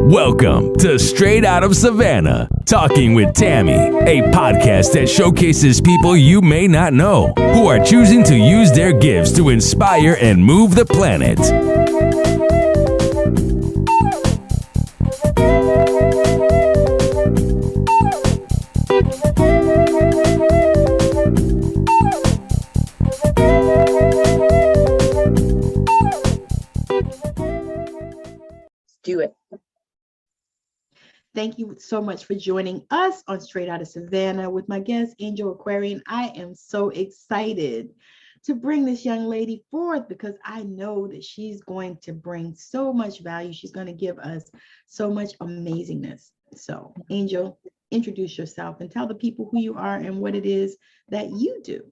Welcome to Straight Out of Savannah, Talking with Tammi, a podcast that showcases people you may not know who are choosing to use their gifts to inspire and move the planet. Do it. Thank you so much for joining us on Straight Out of Savannah with my guest, Angel Aquarian. I am so excited to bring this young lady forth because I know that she's going to bring so much value. She's going to give us so much amazingness. So, Angel, introduce yourself and tell the people who you are and what it is that you do.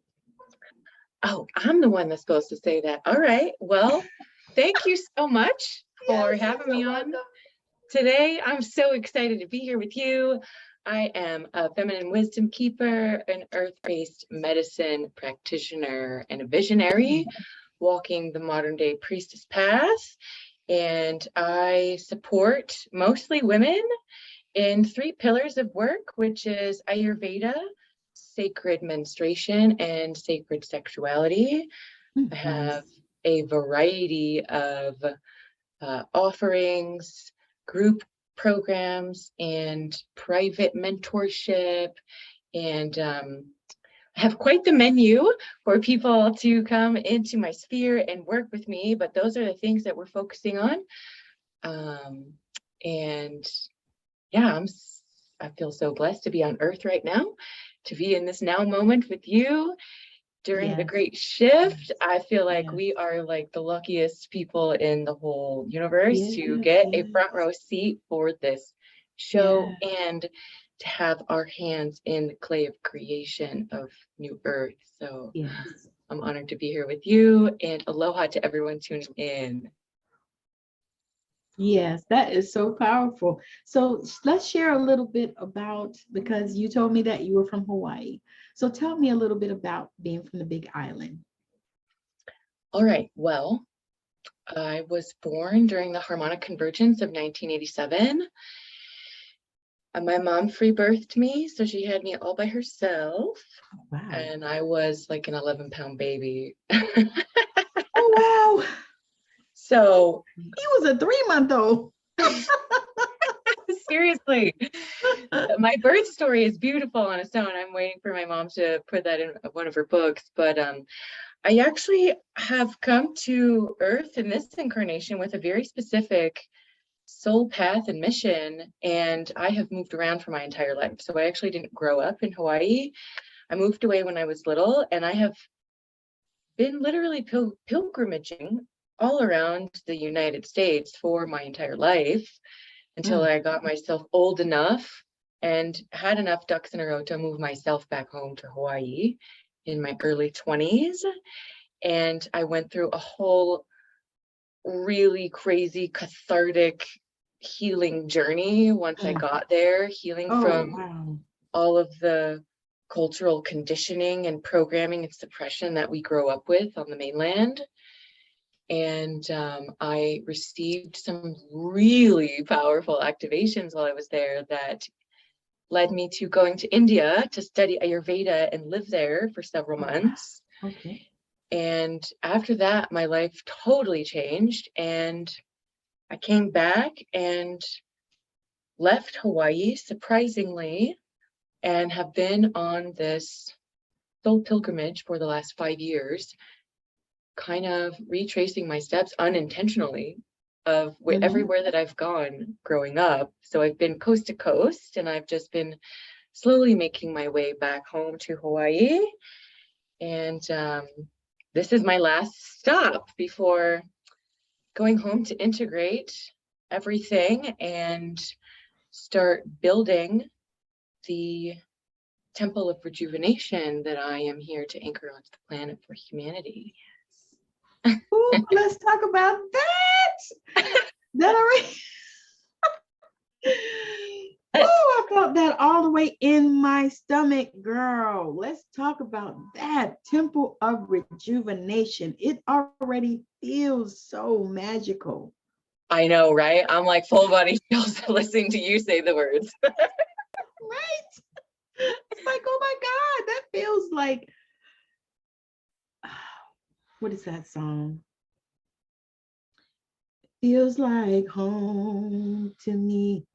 Oh, I'm the one that's supposed to say that. All right. Well, thank you so much for having me on today. I'm so excited to be here with you. I am a feminine wisdom keeper, an earth-based medicine practitioner, and a visionary walking the modern day priestess path. And I support mostly women in 3 pillars of work, which is Ayurveda, sacred menstruation, and sacred sexuality. I have a variety of offerings, group programs, and private mentorship, and I have quite the menu for people to come into my sphere and work with me, but those are the things that we're focusing on. And yeah, I feel so blessed to be on earth right now, to be in this now moment with you during the great shift. I feel like we are like the luckiest people in the whole universe to get a front row seat for this show and to have our hands in the clay of creation of new earth. So I'm honored to be here with you, and aloha to everyone tuning in. Yes, that is so powerful. So let's share a little bit about, because you told me that you were from Hawaii. So tell me a little bit about being from the Big Island. All right. Well, I was born during the harmonic convergence of 1987. And my mom free birthed me, so she had me all by herself. Oh, wow. And I was like an 11-pound baby. Oh, wow. So he was a 3-month-old. Seriously, my birth story is beautiful on its own. I'm waiting for my mom to put that in one of her books. But I actually have come to Earth in this incarnation with a very specific soul path and mission. And I have moved around for my entire life. So I actually didn't grow up in Hawaii. I moved away when I was little, and I have been literally pilgrimaging all around the United States for my entire life until I got myself old enough and had enough ducks in a row to move myself back home to Hawaii in my early 20s. And I went through a whole really crazy, cathartic healing journey once I got there, healing from all of the cultural conditioning and programming and suppression that we grow up with on the mainland. And I received some really powerful activations while I was there that led me to going to India to study Ayurveda and live there for several months. Okay. And after that, my life totally changed. And I came back and left Hawaii, surprisingly, and have been on this soul pilgrimage for the last 5 years, kind of retracing my steps unintentionally of everywhere that I've gone growing up. So I've been coast to coast, and I've just been slowly making my way back home to Hawaii. And this is my last stop before going home to integrate everything and start building the temple of rejuvenation that I am here to anchor onto the planet for humanity. Ooh, let's talk about that. Oh, I felt that all the way in my stomach, girl. Let's talk about that temple of rejuvenation. It already feels so magical. I know, right? I'm like full body chills listening to you say the words. Right? It's like, oh my God, that feels like, what is that song? Feels like home to me.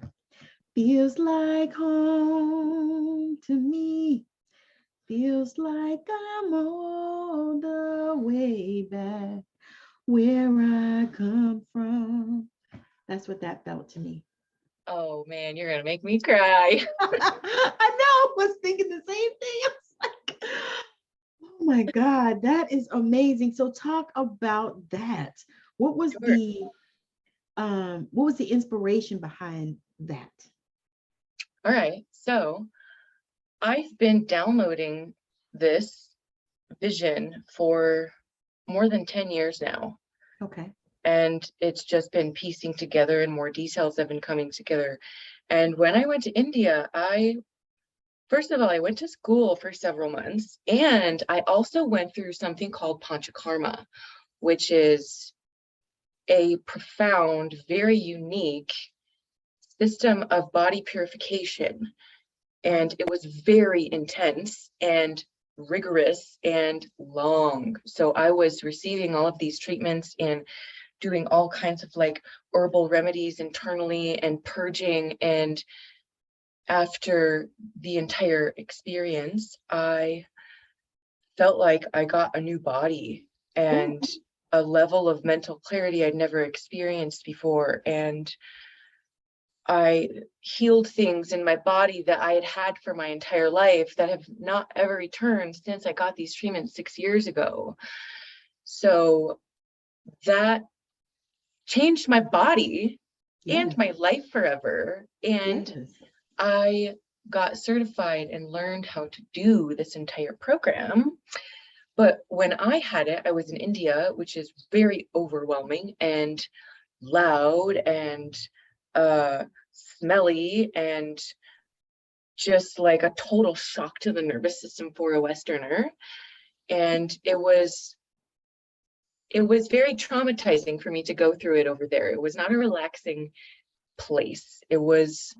Feels like home to me. Feels like I'm all the way back where I come from. That's what that felt to me. Oh man, you're gonna make me cry. I know, I was thinking the same thing. I was like, oh my God, that is amazing. So talk about that. What was Sure. what was the inspiration behind that? All right. So I've been downloading this vision for more than 10 years now. Okay. And it's just been piecing together and more details have been coming together. And when I went to India, first of all, I went to school for several months, and I also went through something called panchakarma, which is a profound, very unique system of body purification. And it was very intense and rigorous and long. So I was receiving all of these treatments and doing all kinds of like herbal remedies internally and purging. And after the entire experience, I felt like I got a new body and a level of mental clarity I'd never experienced before. And I healed things in my body that I had had for my entire life that have not ever returned since I got these treatments 6 years ago. So that changed my body and my life forever. And I got certified and learned how to do this entire program. But when I had it, I was in India, which is very overwhelming and loud and smelly and just like a total shock to the nervous system for a Westerner. And it was very traumatizing for me to go through it over there. It was not a relaxing place. It was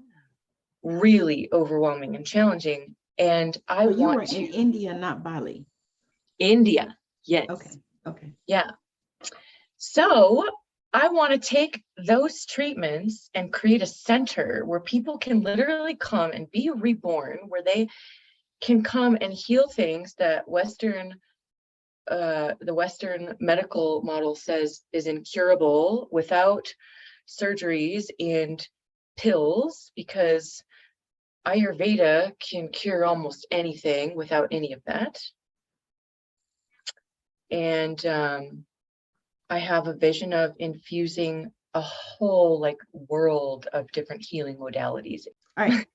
really overwhelming and challenging. And I you were in India, not Bali. India, yes. Okay. Yeah. So I want to take those treatments and create a center where people can literally come and be reborn, where they can come and heal things that the Western medical model says is incurable without surgeries and pills, because Ayurveda can cure almost anything without any of that. And I have a vision of infusing a whole like world of different healing modalities. All right.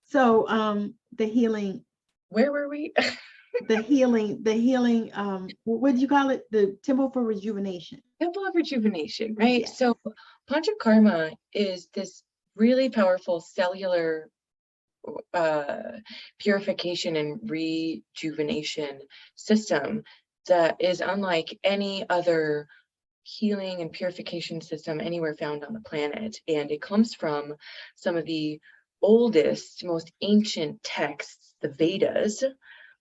So the healing. Where were we? the healing, what did you call it? The temple for rejuvenation. Temple of rejuvenation, right? Yes. So panchakarma is this really powerful cellular purification and rejuvenation system that is unlike any other healing and purification system anywhere found on the planet. And it comes from some of the oldest, most ancient texts, the Vedas,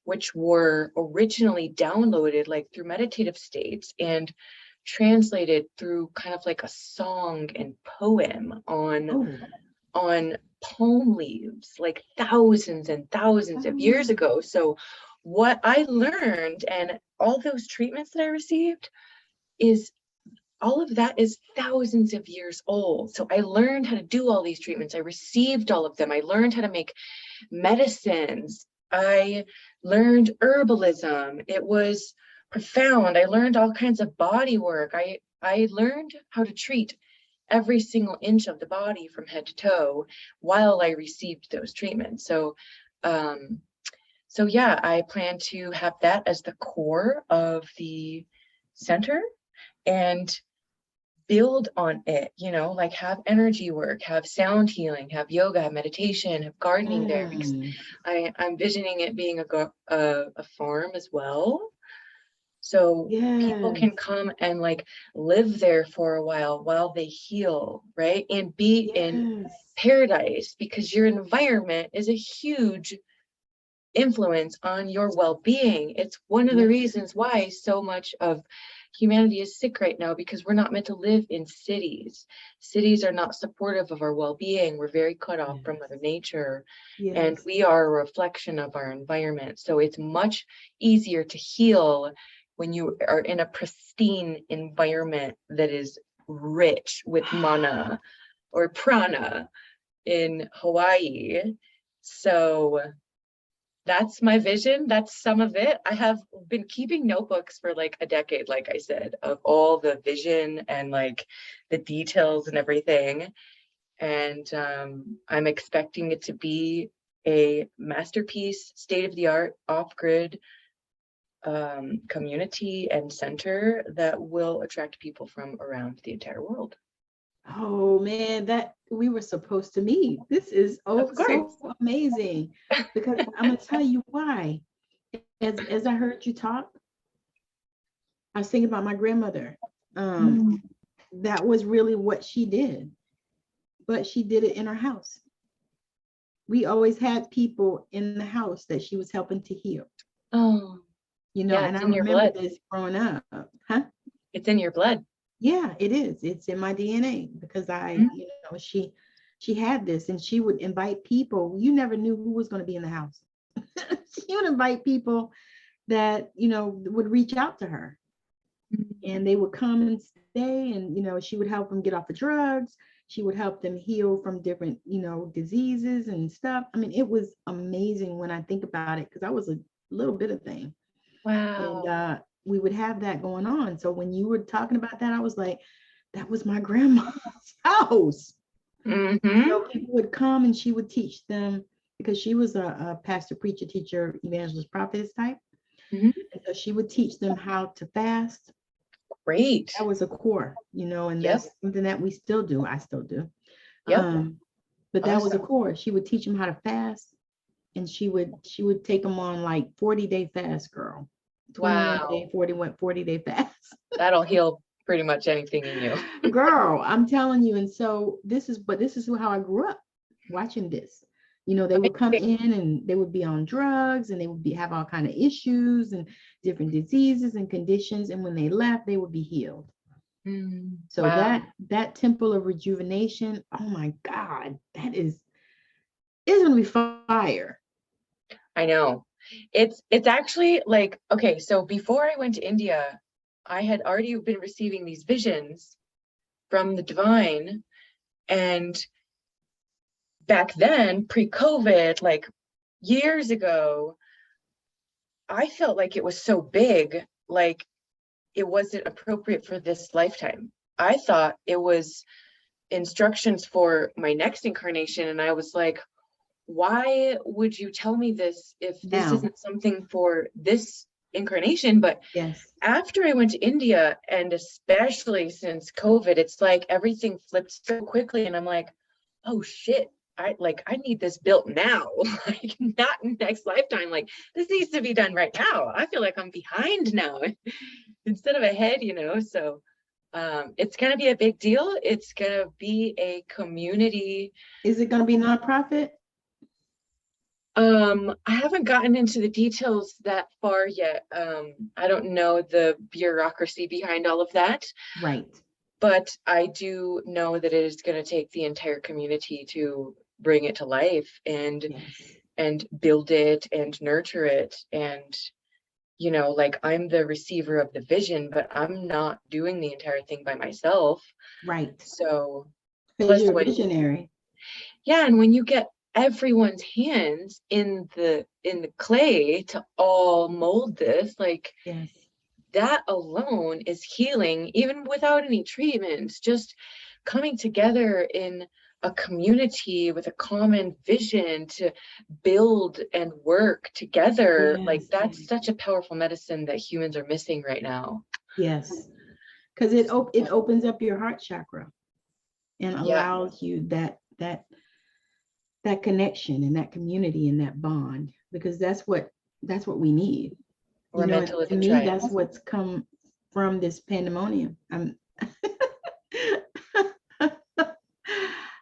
which were originally downloaded like through meditative states and translated through kind of like a song and poem on palm leaves, like thousands and thousands of years ago. So what I learned and all those treatments that I received is all of that is thousands of years old. So I learned how to do all these treatments. I received all of them. I learned how to make medicines. I learned herbalism. It was profound. I learned all kinds of body work. I learned how to treat every single inch of the body from head to toe while I received those treatments. So yeah, I plan to have that as the core of the center and build on it, you know, like have energy work, have sound healing, have yoga, have meditation, have gardening there, because I'm visioning it being a farm as well. So people Yes. can come and like live there for a while they heal, right? And be in Yes. paradise, because your environment is a huge influence on your well-being. It's one of the Yes. reasons why so much of humanity is sick right now, because we're not meant to live in cities. Cities are not supportive of our well-being. We're very cut off from Mother Nature, and Yes. we are a reflection of our environment. So it's much easier to heal when you are in a pristine environment that is rich with mana or prana in Hawaii. So that's my vision. That's some of it. I have been keeping notebooks for like a decade, like I said, of all the vision and like the details and everything. And I'm expecting it to be a masterpiece, state of the art, off grid community and center that will attract people from around the entire world. Oh man, that we were supposed to meet. This is Of course. so amazing, because I'm gonna tell you why. As I heard you talk, I was thinking about my grandmother. That was really what she did, but she did it in her house. We always had people in the house that she was helping to heal. Oh, You know, yeah, and it's I in your remember blood. this growing up. Huh? It's in your blood. Yeah, it is. It's in my DNA because you know, she had this, and she would invite people. You never knew who was going to be in the house. She would invite people that, you know, would reach out to her, and they would come and stay, and, you know, she would help them get off the drugs. She would help them heal from different, you know, diseases and stuff. I mean, it was amazing when I think about it, because I was a little bit of thing. Wow. And we would have that going on. So when you were talking about that, I was like, that was my grandma's house. So people would come and she would teach them, because she was a pastor, preacher, teacher, evangelist, prophetess type. And so she would teach them how to fast. Great. That was a core, you know, and Yep. that's something that we still do. I still do. Yep. But that was a Awesome. core. She would teach them how to fast, and she would take them on like 40-day fast, girl. 21 Wow. day, 40-day fast. That'll heal pretty much anything in you. Girl, I'm telling you. And so this is how I grew up, watching this. You know, they would come in and they would be on drugs, and they would have all kind of issues and different diseases and conditions. And when they left, they would be healed. So Wow. that temple of rejuvenation, oh my God, it's gonna be fire. I know. It's actually like, okay, so before I went to India, I had already been receiving these visions from the divine. And back then, pre-COVID, like years ago, I felt like it was so big, like it wasn't appropriate for this lifetime. I thought it was instructions for my next incarnation. And I was like, why would you tell me this if this isn't something for this incarnation? But yes, after I went to India, and especially since COVID, it's like everything flipped so quickly. And I'm like, oh shit, I need this built now, like not next lifetime. Like this needs to be done right now. I feel like I'm behind now instead of ahead, you know? So it's going to be a big deal. It's going to be a community. Is it going to be nonprofit? I haven't gotten into the details that far yet. I don't know the bureaucracy behind all of that. Right. But I do know that it is going to take the entire community to bring it to life and build it and nurture it. And, you know, like I'm the receiver of the vision, but I'm not doing the entire thing by myself. Right. So Because you're a visionary. Yeah, and when you get everyone's hands in the clay to all mold this, like that alone is healing, even without any treatments. Just coming together in a community with a common vision to build and work together, like that's such a powerful medicine that humans are missing right now. Yes, because it opens up your heart chakra and allows you that connection and that community and that bond, because that's what we need. We're mentally to me, that's what's come from this pandemonium.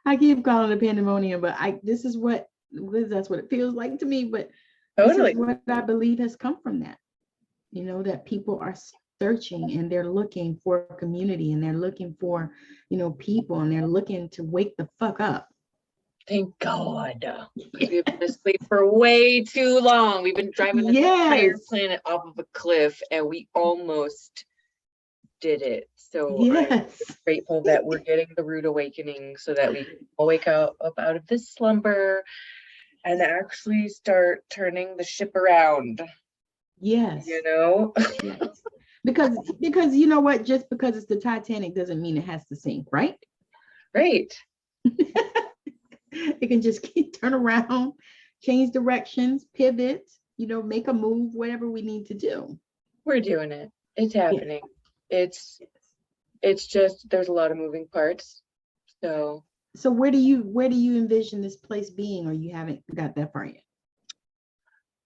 I keep calling it pandemonium, but that's what it feels like to me. But totally. This is what I believe has come from that. That people are searching and they're looking for a community and they're looking for, people, and they're looking to wake the fuck up. Thank God. We've been asleep for way too long. We've been driving this entire planet off of a cliff and we almost did it. So I'm grateful that we're getting the rude awakening so that we can all wake up out of this slumber and actually start turning the ship around. Yes. Yes. Because you know what? Just because it's the Titanic doesn't mean it has to sink, right? Right. It can just turn around, change directions, pivot, make a move, whatever we need to do. We're doing it. It's happening. It's just there's a lot of moving parts. So where do you envision this place being, or you haven't got that far yet?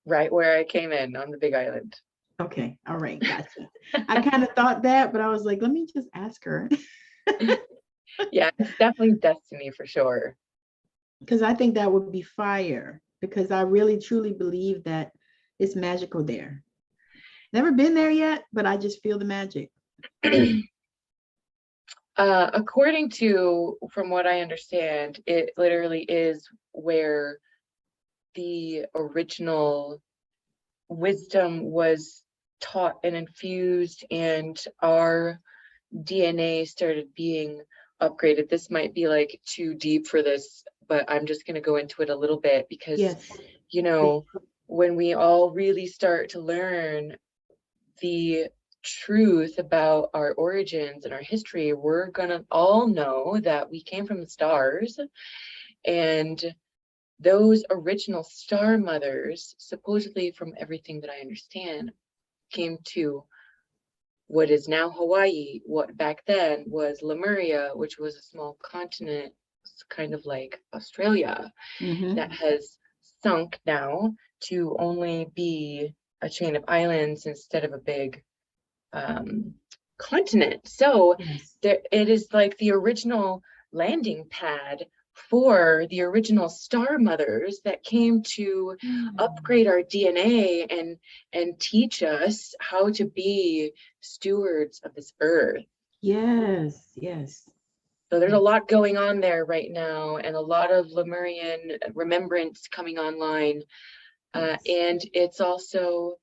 Right where I came in, on the Big Island. Okay. All right. Gotcha. I kind of thought that, but I was like, let me just ask her. Yeah, it's definitely destiny for sure. Because I think that would be fire, because I really truly believe that it's magical there. Never been there yet, but I just feel the magic. According to, from what I understand, it literally is where the original wisdom was taught and infused, and our DNA started being upgraded. This might be like too deep for this, but I'm just going to go into it a little bit because, when we all really start to learn the truth about our origins and our history, we're going to all know that we came from the stars, and those original star mothers, supposedly, from everything that I understand, came to what is now Hawaii, what back then was Lemuria, which was a small continent, kind of like Australia, that has sunk now to only be a chain of islands instead of a big continent. So it is like the original landing pad for the original star mothers that came to upgrade our DNA and teach us how to be stewards of this earth. Yes. So there's a lot going on there right now, and a lot of Lemurian remembrance coming online. And it's also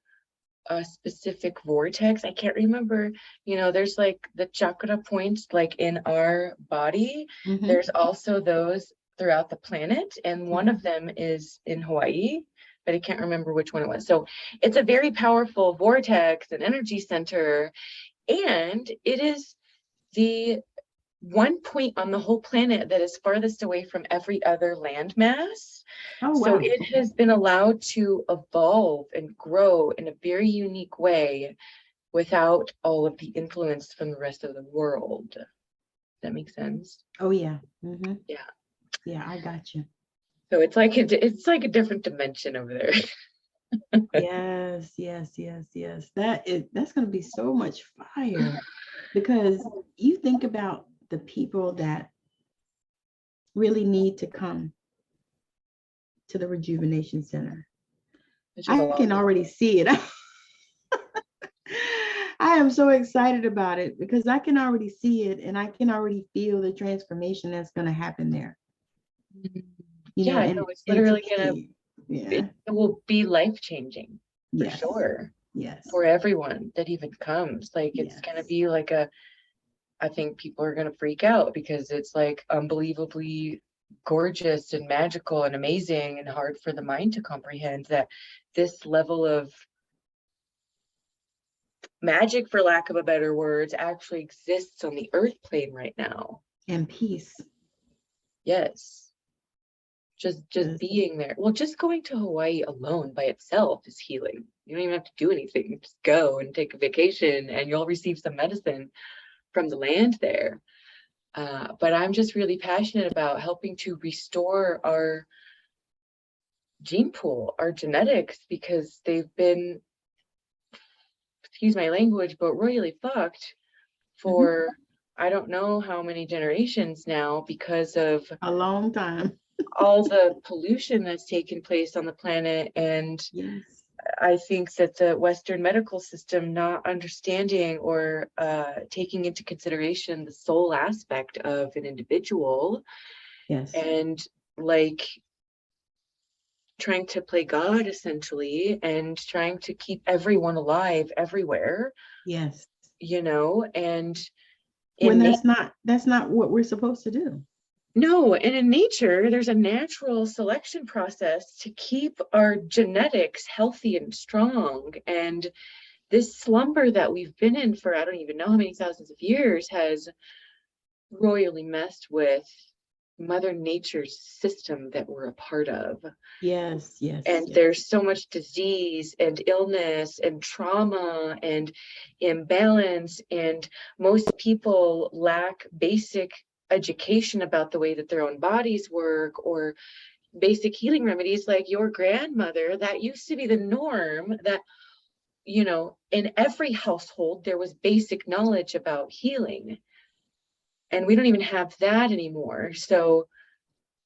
a specific vortex. I can't remember, there's like the chakra points like in our body. There's also those throughout the planet, and one of them is in Hawaii, but I can't remember which one it was. So it's a very powerful vortex and energy center, and it is the one point on the whole planet that is farthest away from every other landmass. So it has been allowed to evolve and grow in a very unique way without all of the influence from the rest of the world. Does that make sense? Oh yeah. Yeah, I got you. So it's like a different dimension over there. Yes. That's going to be so much fire, because you think about the people that really need to come to the Rejuvenation Center. I can already see it. I am so excited about it because I can already see it, and I can already feel the transformation that's going to happen there. It's literally it will be life-changing for sure. Yes. For everyone that even comes. Like it's going to be like I think people are going to freak out because it's like unbelievably gorgeous and magical and amazing and hard for the mind to comprehend that this level of magic, for lack of a better words, actually exists on the earth plane right now. And peace. Yes. Just being there. Well, just going to Hawaii alone by itself is healing. You don't even have to do anything. Just go and take a vacation and you'll receive some medicine from the land there. But I'm just really passionate about helping to restore our gene pool, our genetics, because they've been excuse my language, but royally fucked for I don't know how many generations now because of A long time. all the pollution that's taken place on the planet. And Yes. I think that the Western medical system not understanding or taking into consideration the soul aspect of an individual, Yes. and like trying to play God essentially, and trying to keep everyone alive everywhere, Yes. you know, and When in that's not what we're supposed to do. no, and in nature, there's a natural selection process to keep our genetics healthy and strong. And this slumber that we've been in for I don't even know how many thousands of years has royally messed with Mother Nature's system that we're a part of. Yes, yes, And yes. there's so much disease and illness and trauma and imbalance, and most people lack basic education about the way that their own bodies work, or basic healing remedies. Like your grandmother, that used to be the norm, that you know, in every household there was basic knowledge about healing, and we don't even have that anymore. So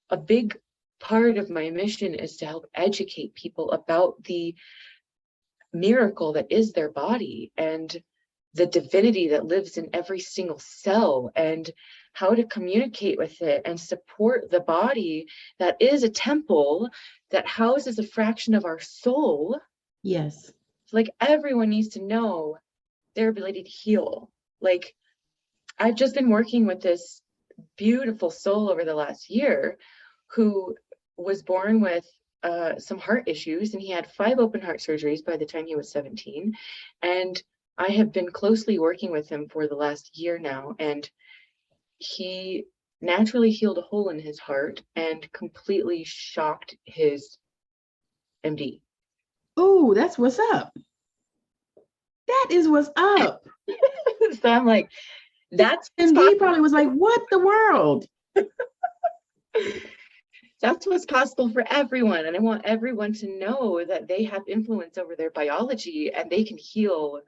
a big part of my mission is to help educate people about the miracle that is their body, and the divinity that lives in every single cell, and how to communicate with it and support the body that is a temple that houses a fraction of our soul. Yes. Like everyone needs to know their ability to heal. Like I've just been working with this beautiful soul over the last year who was born with some heart issues, and he had 5 open heart surgeries by the time he was 17. And I have been closely working with him for the last year now, and he naturally healed a hole in his heart and completely shocked his MD. Oh, that's what's up. That is what's up. So I'm like, that's And he probably was like, what the world? That's what's possible for everyone. And I want everyone to know that they have influence over their biology, and they can heal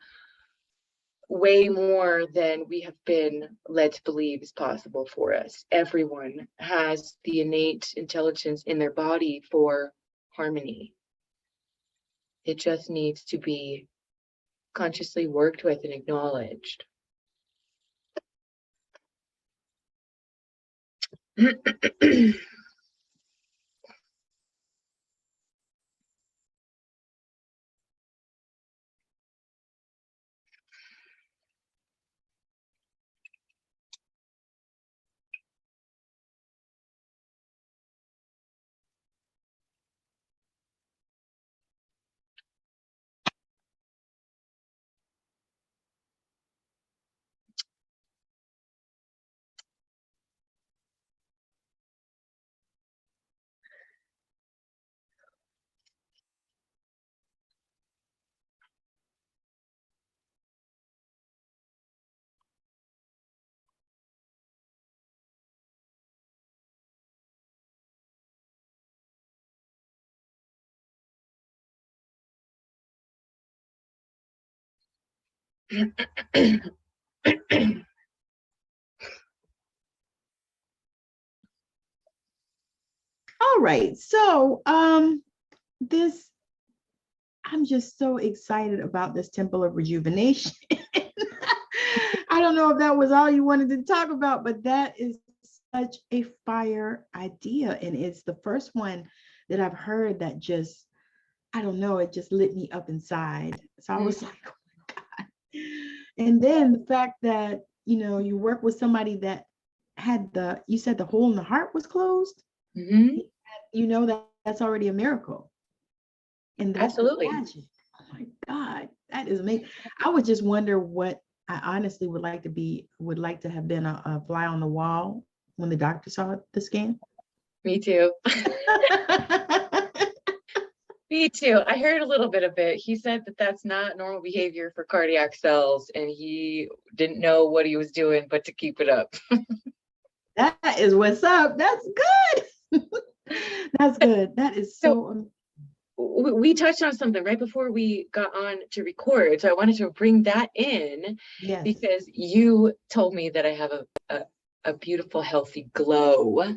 way more than we have been led to believe is possible for us. Everyone has the innate intelligence in their body for harmony. It just needs to be consciously worked with and acknowledged. All right. So this I'm just so excited about this temple of rejuvenation. I don't know if that was all you wanted to talk about, but that is such a fire idea. And it's the first one that I've heard that just, I don't know, it just lit me up inside. So I was like, oh my God. And then the fact that, you know, you work with somebody that had you said the hole in the heart was closed. Mm-hmm. You know, that's already a miracle. And that's Absolutely. magic. Oh my God, that is amazing. I would just wonder what I honestly would like to have been a fly on the wall when the doctor saw the scan. Me too. Me too. I heard a little bit of it. He said that that's not normal behavior for cardiac cells, and he didn't know what he was doing but to keep it up. That is what's up. That's good. That's good. That is so we touched on something right before we got on to record. So I wanted to bring that in because you told me that I have a beautiful, healthy glow.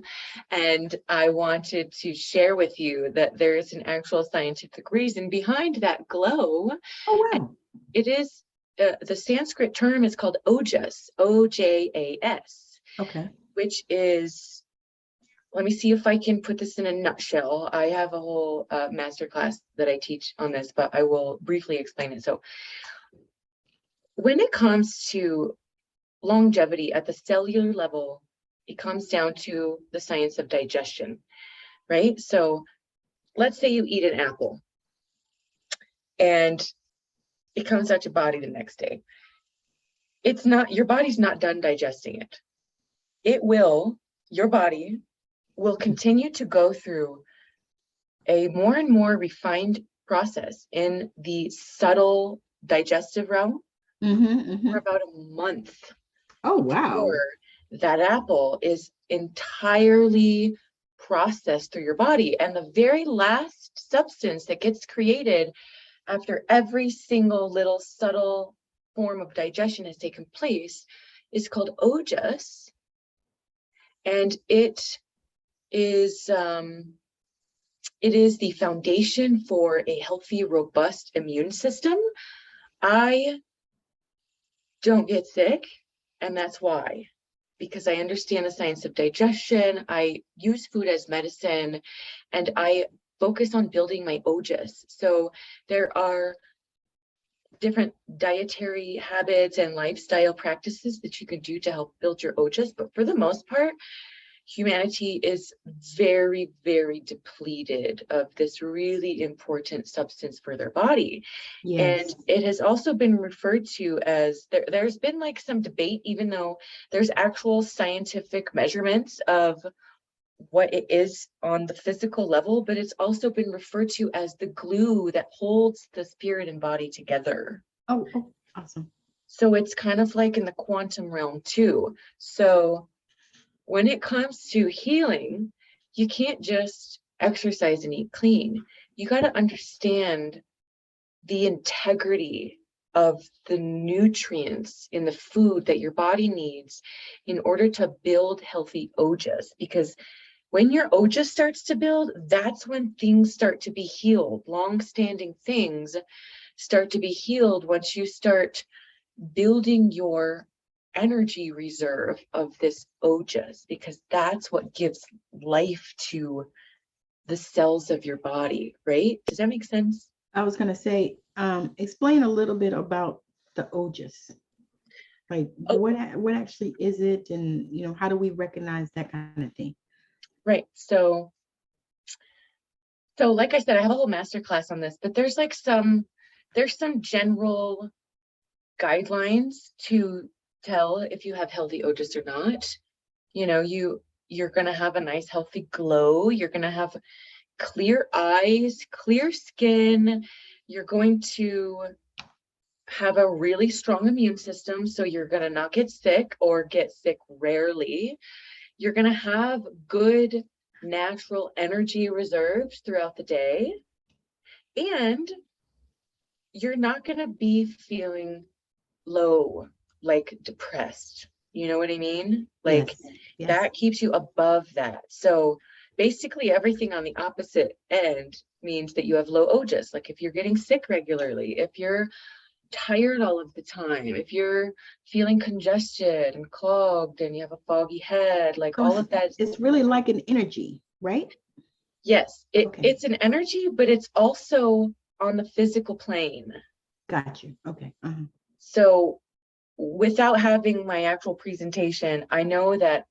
And I wanted to share with you that there is an actual scientific reason behind that glow. Oh, wow. It is, the Sanskrit term is called ojas, O-J-A-S. Okay. Which is, let me see if I can put this in a nutshell. I have a whole masterclass that I teach on this, but I will briefly explain it. So when it comes to longevity at the cellular level, it comes down to the science of digestion, right? So let's say you eat an apple and it comes out your body the next day. It's not, your body's not done digesting it. Your body will continue to go through a more and more refined process in the subtle digestive realm for about a month. Oh, wow. That apple is entirely processed through your body. And the very last substance that gets created after every single little subtle form of digestion has taken place is called ojas. And it is the foundation for a healthy, robust immune system. I don't get sick, and that's why. Because I understand the science of digestion, I use food as medicine, and I focus on building my ojas. So there are different dietary habits and lifestyle practices that you can do to help build your ojas, but for the most part, humanity is very, very depleted of this really important substance for their body. Yes. And it has also been referred to as, there's been like some debate, even though there's actual scientific measurements of what it is on the physical level, but it's also been referred to as the glue that holds the spirit and body together. Oh, awesome. So it's kind of like in the quantum realm too. So when it comes to healing, you can't just exercise and eat clean. You got to understand the integrity of the nutrients in the food that your body needs in order to build healthy ojas. Because when your ojas starts to build, that's when things start to be healed. Long-standing things start to be healed once you start building your energy reserve of this ojas, because that's what gives life to the cells of your body, right? Does that make sense? I was going to say, explain a little bit about the ojas. Like what actually is it, and how do we recognize that kind of thing? Right. So like I said, I have a whole masterclass on this, but there's some general guidelines to tell if you have healthy ojas or not. You're going to have a nice healthy glow. You're going to have clear eyes, clear skin. You're going to have a really strong immune system, so you're going to not get sick or get sick rarely. You're going to have good natural energy reserves throughout the day, and you're not going to be feeling low, like depressed. You know what I mean? Like yes. That keeps you above that. So basically everything on the opposite end means that you have low ojas. Like if you're getting sick regularly, if you're tired all of the time, if you're feeling congested and clogged and you have a foggy head, like all of that. It's really like an energy, right? Yes, it's an energy, but it's also on the physical plane. Got you. Okay. So without having my actual presentation, I know that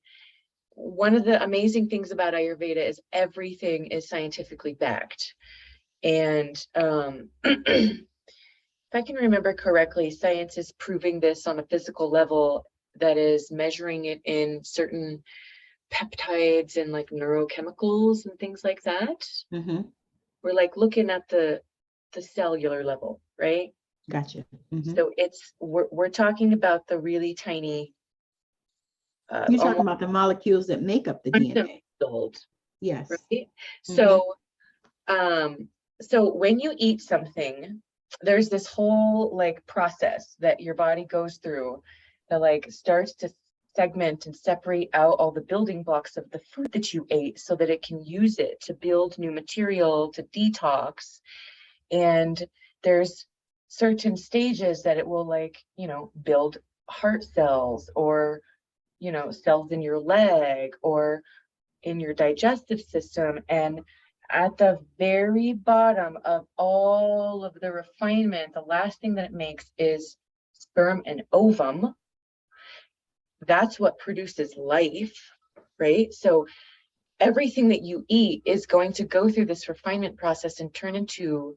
one of the amazing things about Ayurveda is everything is scientifically backed. And if I can remember correctly, science is proving this on a physical level, that is measuring it in certain peptides and like neurochemicals and things like that. We're like looking at the cellular level, right? Gotcha. So we're talking about the really tiny. You're talking about the molecules that make up the DNA. Old, yes. Right? So So when you eat something, there's this whole like process that your body goes through that like starts to segment and separate out all the building blocks of the food that you ate so that it can use it to build new material, to detox. And there's certain stages that it will like, you know, build heart cells or, you know, cells in your leg or in your digestive system. And at the very bottom of all of the refinement, the last thing that it makes is sperm and ovum. That's what produces life, right? So everything that you eat is going to go through this refinement process and turn into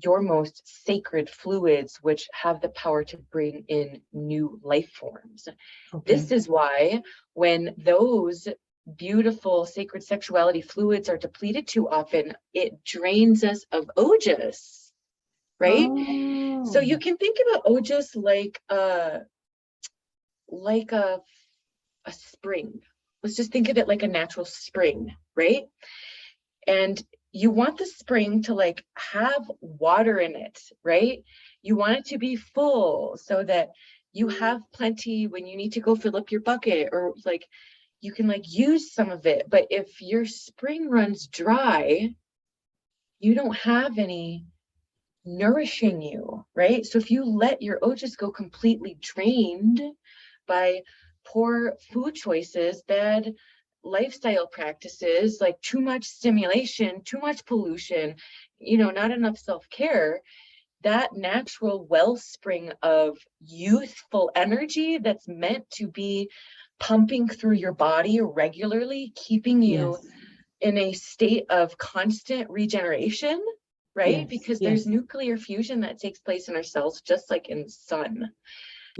your most sacred fluids, which have the power to bring in new life forms. Okay. This is why when those beautiful sacred sexuality fluids are depleted too often, it drains us of ojas, right? Oh. So you can think about ojas like a spring. Let's just think of it like a natural spring, right? And you want the spring to like have water in it, right? You want it to be full so that you have plenty when you need to go fill up your bucket, or like you can like use some of it. But if your spring runs dry, you don't have any nourishing you, right? So if you let your ojas go completely drained by poor food choices, bad lifestyle practices, like too much stimulation, too much pollution, you know, not enough self-care, that natural wellspring of youthful energy that's meant to be pumping through your body regularly, keeping you in a state of constant regeneration, right? Because there's nuclear fusion that takes place in our cells, just like in the sun.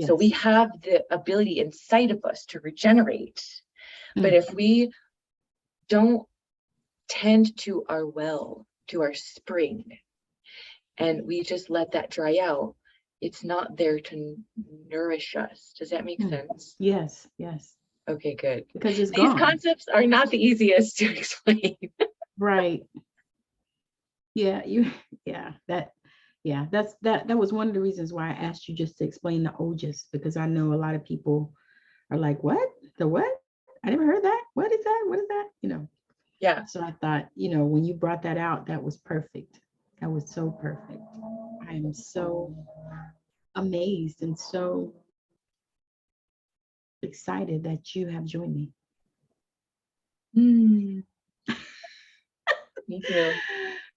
So we have the ability inside of us to regenerate. But if we don't tend to our well, to our spring, and we just let that dry out, it's not there to nourish us. Does that make sense? Yes. Okay, good. Because it's These gone. concepts are not the easiest to explain. Right. That was one of the reasons why I asked you just to explain the ojas, because I know a lot of people are like, what? The what? I never heard that. What is that? What is that? You know. Yeah. So I thought, you know, when you brought that out, that was perfect. That was so perfect. I am so amazed and so excited that you have joined me. Me too.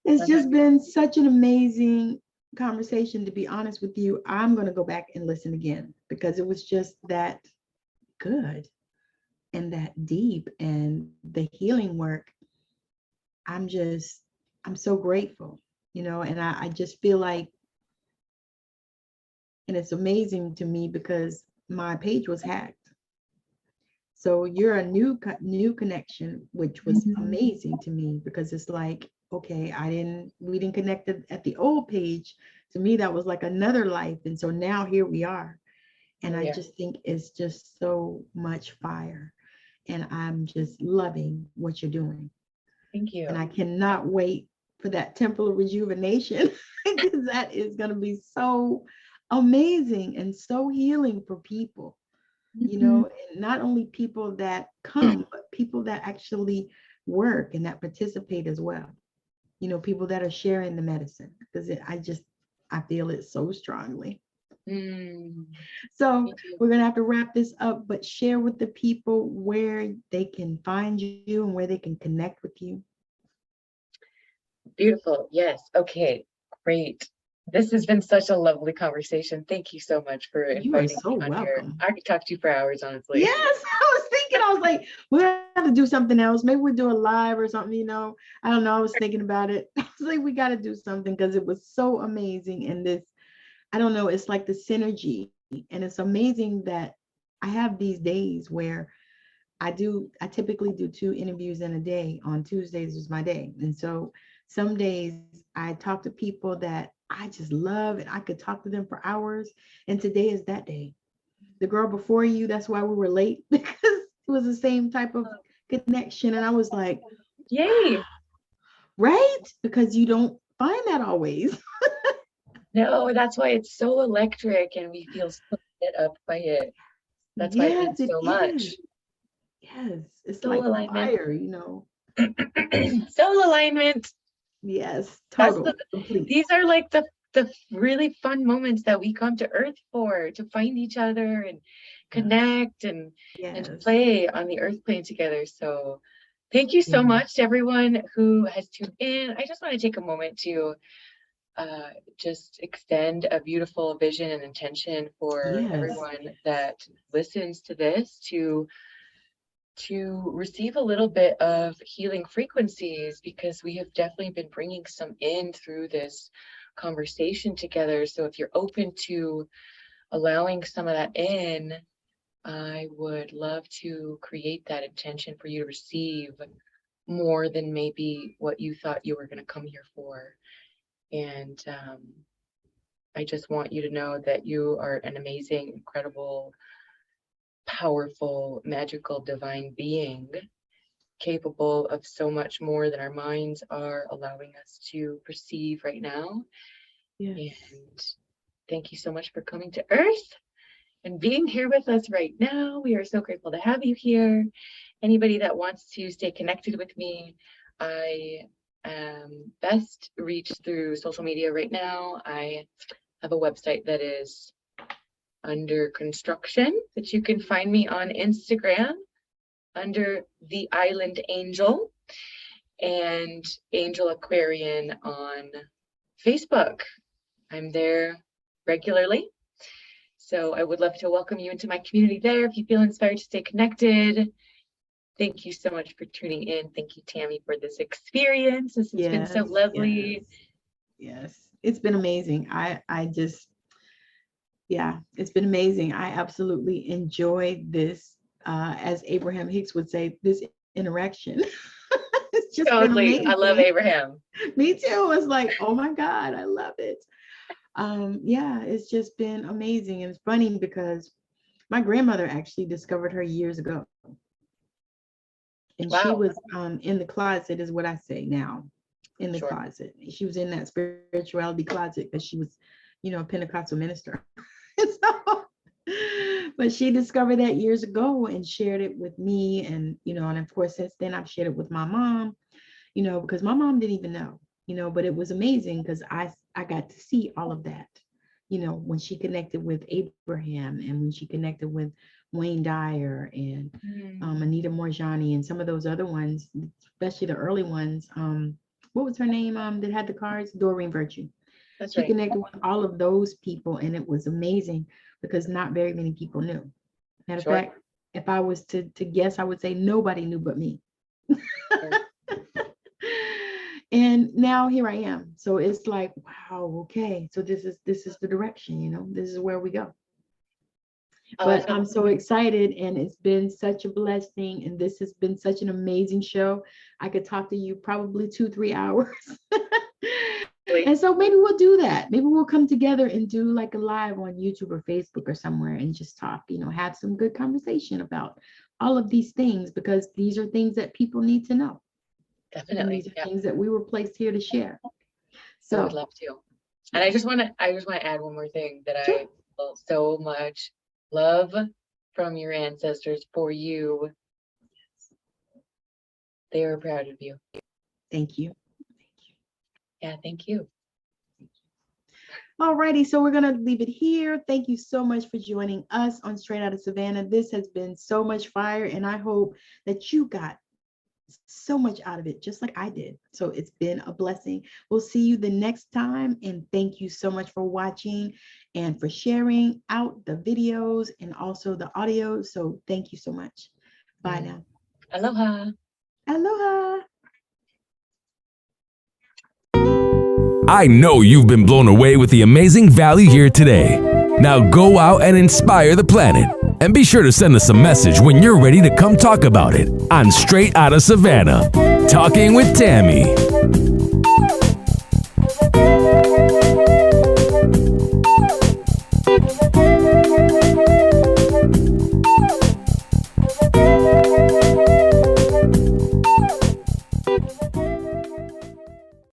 It's just been such an amazing conversation, to be honest with you. I'm going to go back and listen again because it was just that good and that deep, and the healing work. I'm so grateful, you know, and I just feel like, and it's amazing to me because my page was hacked. So you're a new connection, which was amazing to me, because it's like, okay, we didn't connect at the old page. To me, that was like another life. And so now here we are. And I just think it's just so much fire. And I'm just loving what you're doing. Thank you. And I cannot wait for that temple of rejuvenation, because that is going to be so amazing and so healing for people. You know, and not only people that come, but people that actually work and that participate as well. You know, people that are sharing the medicine, because I feel it so strongly. So we're going to have to wrap this up, but share with the people where they can find you and where they can connect with you. Beautiful. Yes. Okay, great. This has been such a lovely conversation. Thank you so much for inviting me on here. I could talk to you for hours, honestly. Yes, I was thinking, I was like, we're going to have to do something else. Maybe we'll do a live or something, you know. I don't know. I was thinking about it. I was like, we got to do something, because it was so amazing. And this, I don't know, it's like the synergy. And it's amazing that I have these days where I typically do 2 interviews in a day. On Tuesdays is my day. And so some days I talk to people that I just love, and I could talk to them for hours. And today is that day. The girl before you, that's why we were late, because it was the same type of connection. And I was like, yay. Right? Because you don't find that always. No, that's why it's so electric and we feel so lit up by it. That's why it means so much. Yes, it's Soul like alignment. fire, you know. Soul alignment. Yes, total. These are like the really fun moments that we come to Earth for, to find each other and connect and to play on the Earth plane together. So thank you so much to everyone who has tuned in. I just want to take a moment to just extend a beautiful vision and intention for everyone that listens to this to receive a little bit of healing frequencies, because we have definitely been bringing some in through this conversation together. So if you're open to allowing some of that in, I would love to create that intention for you to receive more than maybe what you thought you were going to come here for. And I just want you to know that you are an amazing, incredible, powerful, magical, divine being, capable of so much more than our minds are allowing us to perceive right now. And thank you so much for coming to Earth and being here with us right now. We are so grateful to have you here. Anybody that wants to stay connected with me, I am best reached through social media right now. I have a website that is under construction, that you can find me on Instagram under The Island Angel, and Angel Aquarian on Facebook. I'm there regularly. So I would love to welcome you into my community there if you feel inspired to stay connected. Thank you so much for tuning in. Thank you, Tammi, for this experience. This has been so lovely. Yes, it's been amazing. It's been amazing. I absolutely enjoyed this, as Abraham Hicks would say, this interaction. It's just totally. I love Abraham. Me too. It's like, oh my God, I love it. It's just been amazing. And it's funny because my grandmother actually discovered her years ago. And she was in the closet, is what I say now, in the closet. She was in that spirituality closet because she was, a Pentecostal minister. But she discovered that years ago and shared it with me. And, and of course, since then I've shared it with my mom, because my mom didn't even know, but it was amazing because I got to see all of that, when she connected with Abraham and when she connected with Wayne Dyer and Anita Morjani and some of those other ones, especially the early ones. What was her name that had the cards? Doreen Virtue. She connected with all of those people, and it was amazing because not very many people knew. Matter of fact, if I was to guess, I would say nobody knew but me. And now here I am. So it's like, wow, okay. So this is the direction, this is where we go. But I'm so excited, and it's been such a blessing, and this has been such an amazing show. I could talk to you probably 2-3 hours. And so maybe we'll do that. Maybe we'll come together and do like a live on YouTube or Facebook or somewhere and just talk, have some good conversation about all of these things, because these are things that people need to know. Definitely. And these are things that we were placed here to share. So I would love to. And I just want to add one more thing that I feel so much love from your ancestors for you. They are proud of you. Thank you. Yeah, thank you. All righty, so we're going to leave it here. Thank you so much for joining us on Straight Out of Savannah. This has been so much fire, and I hope that you got so much out of it, just like I did. So it's been a blessing. We'll see you the next time, and thank you so much for watching and for sharing out the videos and also the audio. So thank you so much. Bye now. Aloha. Aloha. I know you've been blown away with the amazing value here today. Now go out and inspire the planet. And be sure to send us a message when you're ready to come talk about it on Straight Outta Savannah, Talking with Tammi.